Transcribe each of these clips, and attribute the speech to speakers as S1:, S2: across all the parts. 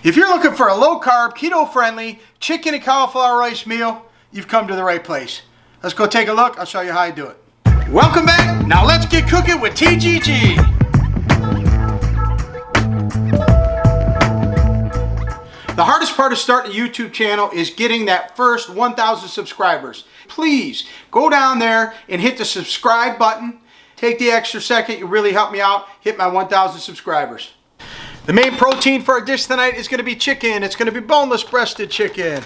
S1: If you're looking for a low-carb, keto-friendly chicken and cauliflower rice meal, you've come to the right place. Let's go take a look. I'll show you how I do it. Welcome back. Now let's get cooking with TGG. The hardest part of starting a YouTube channel is getting that first 1,000 subscribers. Please go down there and hit the subscribe button. Take the extra second. You really help me out. Hit my 1,000 subscribers. The main protein for our dish tonight is going to be chicken. It's going to be boneless breasted chicken.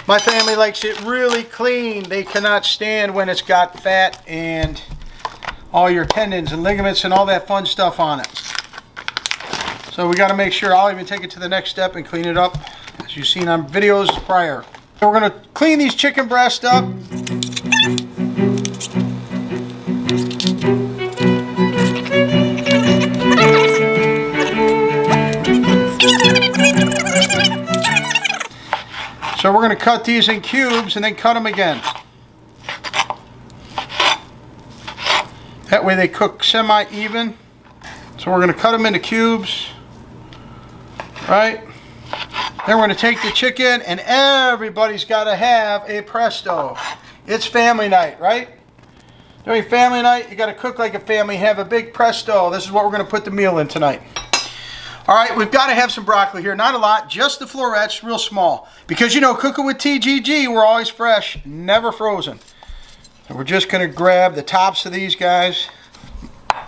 S1: My family likes it really clean. They cannot stand when it's got fat and all your tendons and ligaments and all that fun stuff on it. So we got to make sure. I'll even take it to the next step and clean it up, as you've seen on videos prior. So we're going to clean these chicken breasts up. So we're going to cut these in cubes and then cut them again. That way they cook semi-even. So we're going to cut them into cubes. Right? Then we're going to take the chicken, and everybody's got to have a Presto. It's family night, right? During family night, you got to cook like a family. Have a big Presto. This is what we're going to put the meal in tonight. All right, we've got to have some broccoli here. Not a lot, just the florets, real small. Because, you know, cooking with TGG, we're always fresh, never frozen. So we're just going to grab the tops of these guys.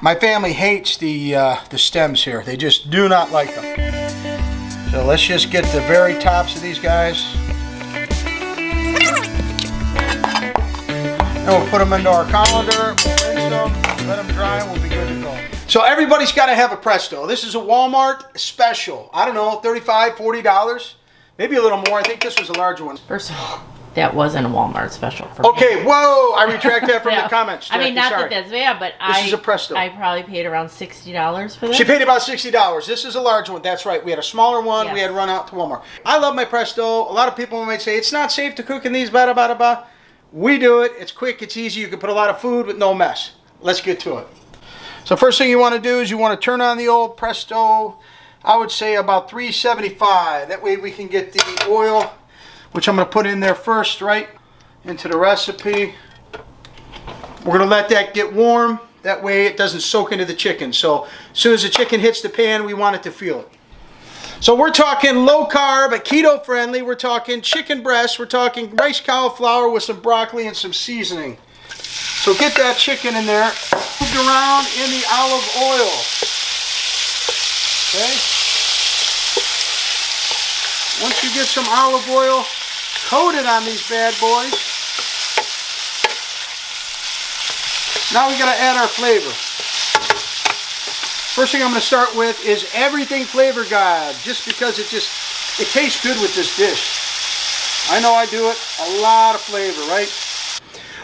S1: My family hates the stems here. They just do not like them. So let's just get the very tops of these guys. And we'll put them into our colander, we'll rinse them, let them dry, and we'll be good to go. So everybody's got to have a Presto. This is a Walmart special. I don't know, $35, $40, maybe a little more. I think this was a larger one.
S2: First of all, that wasn't a Walmart special for me.
S1: Okay, whoa, I retract that from the comments, Jackie,
S2: I mean, not
S1: sorry.
S2: that that's bad, but
S1: This is a Presto.
S2: I probably paid around $60 for this.
S1: She paid about $60. This is a large one. That's right. We had a smaller one.
S2: Yes.
S1: We had to run out to Walmart. I love my Presto. A lot of people might say it's not safe to cook in these. Blah, blah, blah, blah. We do it. It's quick. It's easy. You can put a lot of food with no mess. Let's get to it. So first thing you want to do is you want to turn on the old Presto. I would say about 375. That way we can get the oil, which I'm going to put in there first, right, into the recipe. We're going to let that get warm. That way it doesn't soak into the chicken. So as soon as the chicken hits the pan, we want it to feel it. So we're talking low carb, keto friendly. We're talking chicken breast. We're talking rice cauliflower with some broccoli and some seasoning. So get that chicken in there, moved around in the olive oil. Okay? Once you get some olive oil coated on these bad boys, now we got to add our flavor. First thing I'm going to start with is everything Flavor God, just because it tastes good with this dish. I know I do it. A lot of flavor, right?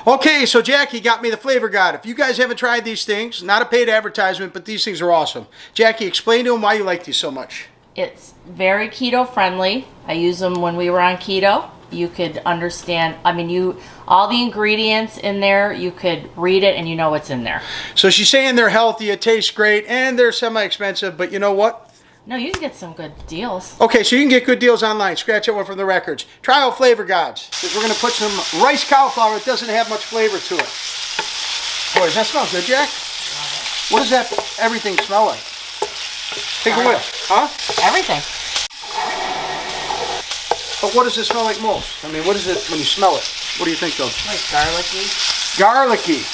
S1: Okay, so Jackie got me the Flavor God. If you guys haven't tried these things, not a paid advertisement, but these things are awesome. Jackie, explain to them why you like these so much.
S2: It's very keto friendly. I use them when we were on keto. You could understand, I mean, all the ingredients in there, you could read it and you know what's in there.
S1: So she's saying they're healthy, it tastes great, and they're semi-expensive, but you know what?
S2: No, you can get some good deals.
S1: Okay, so you can get good deals online. Scratch that one from the records. Try out Flavor Gods, because we're going to put some rice cauliflower. It doesn't have much flavor to it. Boy, does that smell good, Jack? What does that everything smell like? Take a whiff. Huh?
S2: Everything.
S1: But what does it smell like most? I mean, what is it when you smell it? What do you think of?
S2: Like garlicky.
S1: Garlicky.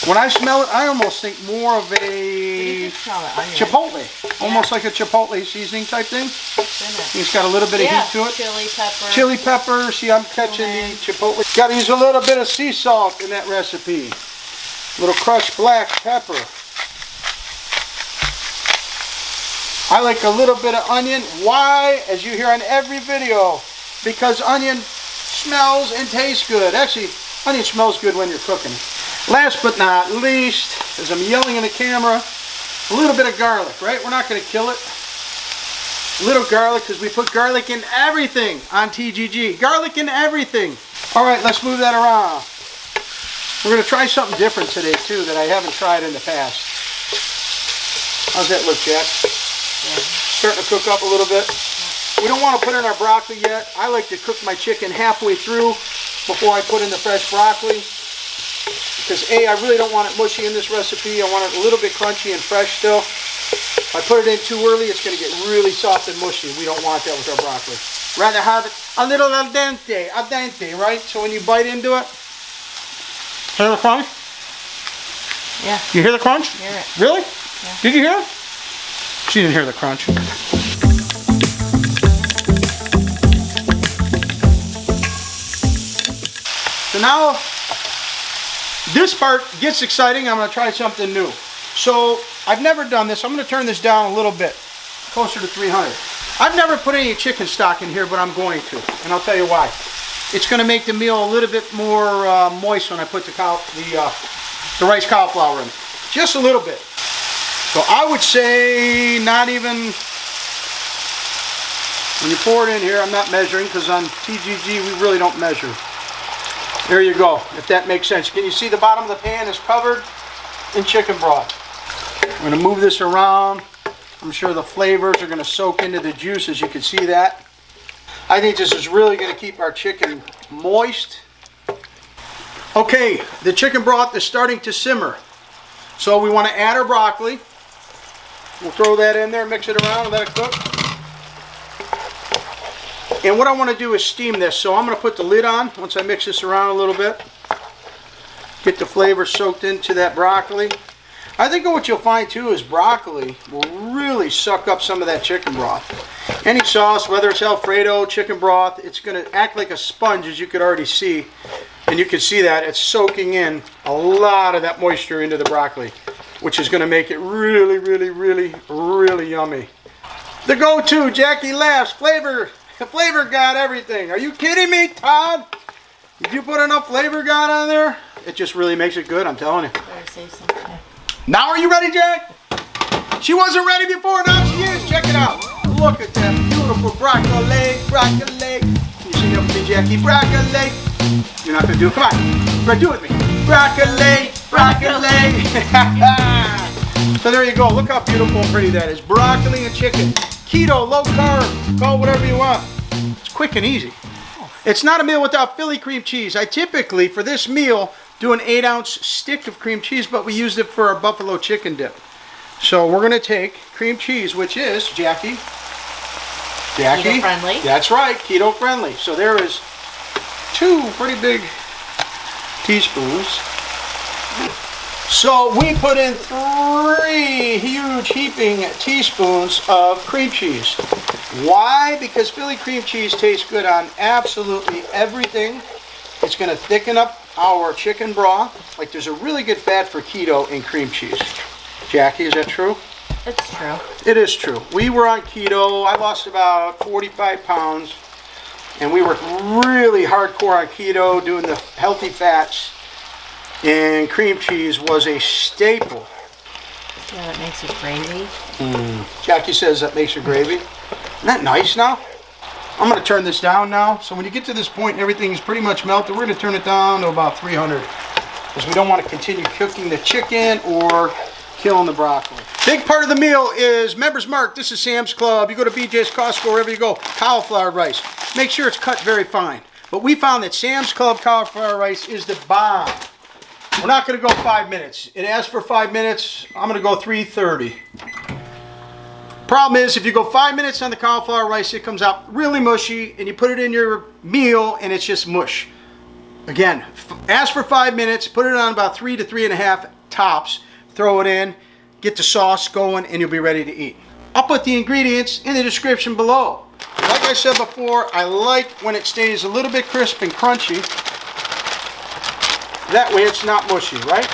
S1: When I smell it, I almost think more of a chipotle. Yeah. Almost like a chipotle seasoning type thing. It's got a little bit of heat to it.
S2: Chili pepper.
S1: Chili pepper. See, I'm catching the chipotle. Got to use a little bit of sea salt in that recipe. A little crushed black pepper. I like a little bit of onion. Why? As you hear on every video. Because onion smells and tastes good. Actually, onion smells good when you're cooking. Last but not least, as I'm yelling in the camera, a little bit of garlic, right? We're not going to kill it. A little garlic, because we put garlic in everything on TGG. Garlic in everything. All right, let's move that around. We're going to try something different today, too, that I haven't tried in the past. How's that look, Jack? Yeah. Starting to cook up a little bit. We don't want to put in our broccoli yet. I like to cook my chicken halfway through before I put in the fresh broccoli. Because A, I really don't want it mushy in this recipe. I want it a little bit crunchy and fresh still. If I put it in too early, it's going to get really soft and mushy. We don't want that with our broccoli. Rather have it a little al dente, right? So when you bite into it, hear the crunch?
S2: Yeah.
S1: You hear the crunch?
S2: I hear it.
S1: Really?
S2: Yeah.
S1: Did you hear it? She didn't hear the crunch. So now, this part gets exciting. I'm going to try something new. So, I've never done this. I'm going to turn this down a little bit, closer to 300. I've never put any chicken stock in here, but I'm going to, and I'll tell you why. It's going to make the meal a little bit more moist when I put the rice cauliflower in. Just a little bit. So I would say not even, when you pour it in here, I'm not measuring because on TGG we really don't measure. There you go, if that makes sense. Can you see the bottom of the pan is covered in chicken broth? I'm going to move this around. I'm sure the flavors are going to soak into the juice, as you can see that. I think this is really going to keep our chicken moist. Okay, the chicken broth is starting to simmer. So we want to add our broccoli. We'll throw that in there, mix it around, and let it cook. And what I want to do is steam this. So I'm going to put the lid on once I mix this around a little bit. Get the flavor soaked into that broccoli. I think what you'll find too is broccoli will really suck up some of that chicken broth. Any sauce, whether it's Alfredo, chicken broth, it's going to act like a sponge, as you could already see. And you can see that it's soaking in a lot of that moisture into the broccoli, which is going to make it really, really, really, really yummy. The go-to, Jackie laughs, flavor got everything. Are you kidding me, Todd? Did you put enough flavor got on there? It just really makes it good, I'm telling you.
S2: Better save some.
S1: Now are you ready, Jack? She wasn't ready before, now she is. Check it out. Look at that beautiful broccoli. Can you sing it with me, Jackie? Broccoli. You're not going to do it? Come on. Right, do it with me. Broccoli. So there you go. Look how beautiful and pretty that is. Broccoli and chicken. Keto, low carb. Call it whatever you want. It's quick and easy. It's not a meal without Philly cream cheese. I typically, for this meal, do an 8-ounce stick of cream cheese, but we used it for our buffalo chicken dip. So we're going to take cream cheese, which is, Jackie.
S2: Keto friendly.
S1: That's right, keto friendly. So there is 2 pretty big teaspoons. So we put in 3 huge heaping teaspoons of cream cheese. Why? Because Philly cream cheese tastes good on absolutely everything. It's going to thicken up our chicken broth. Like, there's a really good fat for keto in cream cheese. Jackie, is that true?
S2: It's true.
S1: It is true. We were on keto. I lost about 45 pounds. And we worked really hardcore on keto, doing the healthy fats. And cream cheese was a staple.
S2: Yeah, that makes it gravy.
S1: Jackie says that makes it gravy. Isn't that nice now? I'm going to turn this down now. So when you get to this point and everything's pretty much melted, we're going to turn it down to about 300. Because we don't want to continue cooking the chicken or killing the broccoli. Big part of the meal is Members Mark. This is Sam's Club. You go to BJ's, Costco, wherever you go. Cauliflower rice. Make sure it's cut very fine. But we found that Sam's Club cauliflower rice is the bomb. We're not going to go 5 minutes. It asks for 5 minutes. I'm going to go 3:30. Problem is, if you go 5 minutes on the cauliflower rice, it comes out really mushy, and you put it in your meal, and it's just mush. Again, ask for 5 minutes, put it on about 3 to 3.5 tops, throw it in, get the sauce going, and you'll be ready to eat. I'll put the ingredients in the description below. Like I said before, I like when it stays a little bit crisp and crunchy. That way it's not mushy, right?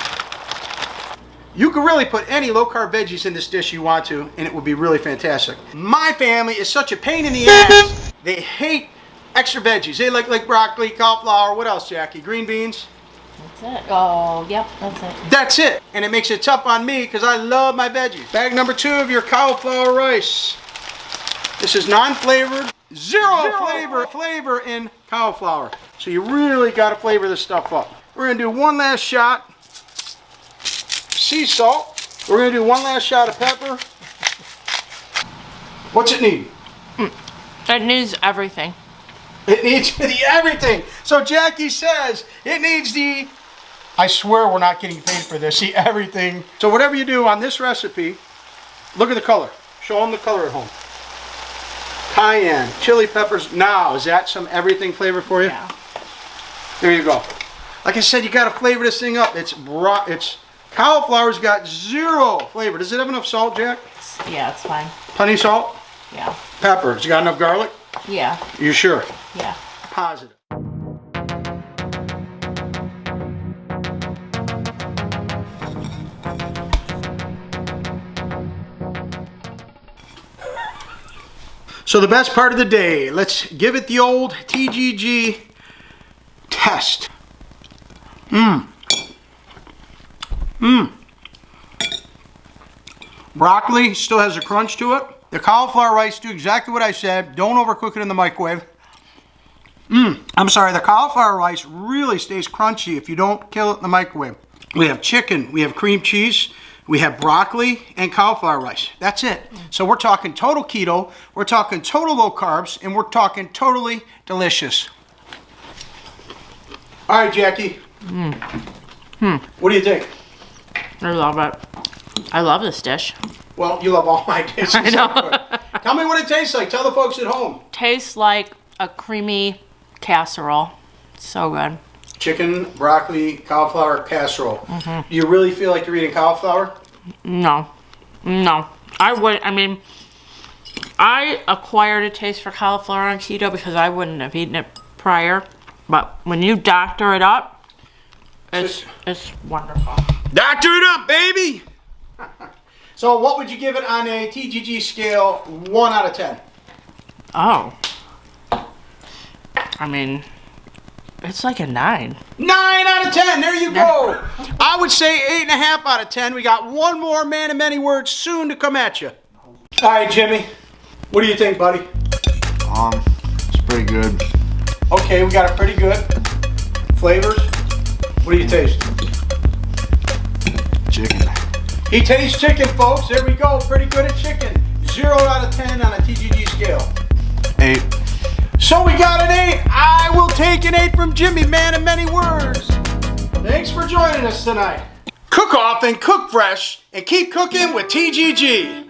S1: You can really put any low-carb veggies in this dish you want to, and it will be really fantastic. My family is such a pain in the ass. They hate extra veggies. They like broccoli, cauliflower, what else, Jackie? Green beans?
S2: That's it. Oh, yep, that's it.
S1: That's it. And it makes it tough on me because I love my veggies. Bag number 2 of your cauliflower rice. This is non-flavored. Zero flavor in cauliflower. So you really got to flavor this stuff up. We're going to do one last shot. Sea salt. We're going to do one last shot of pepper. What's it need?
S2: It needs everything.
S1: It needs the everything. So Jackie says it needs the, I swear we're not getting paid for this, the everything. So whatever you do on this recipe, look at the color. Show them the color at home. Cayenne, chili peppers. Now, is that some everything flavor for you?
S2: Yeah.
S1: There you go. Like I said, you got to flavor this thing up. It's cauliflower's got zero flavor. Does it have enough salt, Jack?
S2: Yeah, it's fine.
S1: Plenty of salt?
S2: Yeah.
S1: Pepper. Has it got enough garlic?
S2: Yeah.
S1: You sure?
S2: Yeah.
S1: Positive. So the best part of the day, let's give it the old TGG test. Broccoli still has a crunch to it. The cauliflower rice, do exactly what I said. Don't overcook it in the microwave. I'm sorry, the cauliflower rice really stays crunchy if you don't kill it in the microwave. We have chicken, we have cream cheese, we have broccoli and cauliflower rice. That's it. So we're talking total keto, we're talking total low carbs, and we're talking totally delicious. All right, Jackie. What do you think?
S2: I love it. I love this dish.
S1: Well, you love all my dishes.
S2: I know.
S1: Tell me what it tastes like. Tell the folks at home.
S2: Tastes like a creamy casserole. So good.
S1: Chicken, broccoli, cauliflower casserole. Do you really feel like you're eating cauliflower?
S2: No. No. I acquired a taste for cauliflower on keto because I wouldn't have eaten it prior. But when you doctor it up, it's wonderful.
S1: Doctor it up, baby! So what would you give it on a TGG scale, 1 out of 10?
S2: Oh. I mean, it's like a 9.
S1: 9 out of 10, there you go! I would say 8.5 out of 10. We got one more man of many words soon to come at you. All right, Jimmy. What do you think, buddy?
S3: It's pretty good.
S1: Okay, we got it pretty good. Flavors? What do you taste?
S3: Chicken.
S1: He tastes chicken, folks. There we go. Pretty good at chicken. 0 out of 10 on a TGG scale.
S3: 8.
S1: So we got an 8. I will take an 8 from Jimmy, man of many words. Thanks for joining us tonight. Cook off and cook fresh and keep cooking with TGG.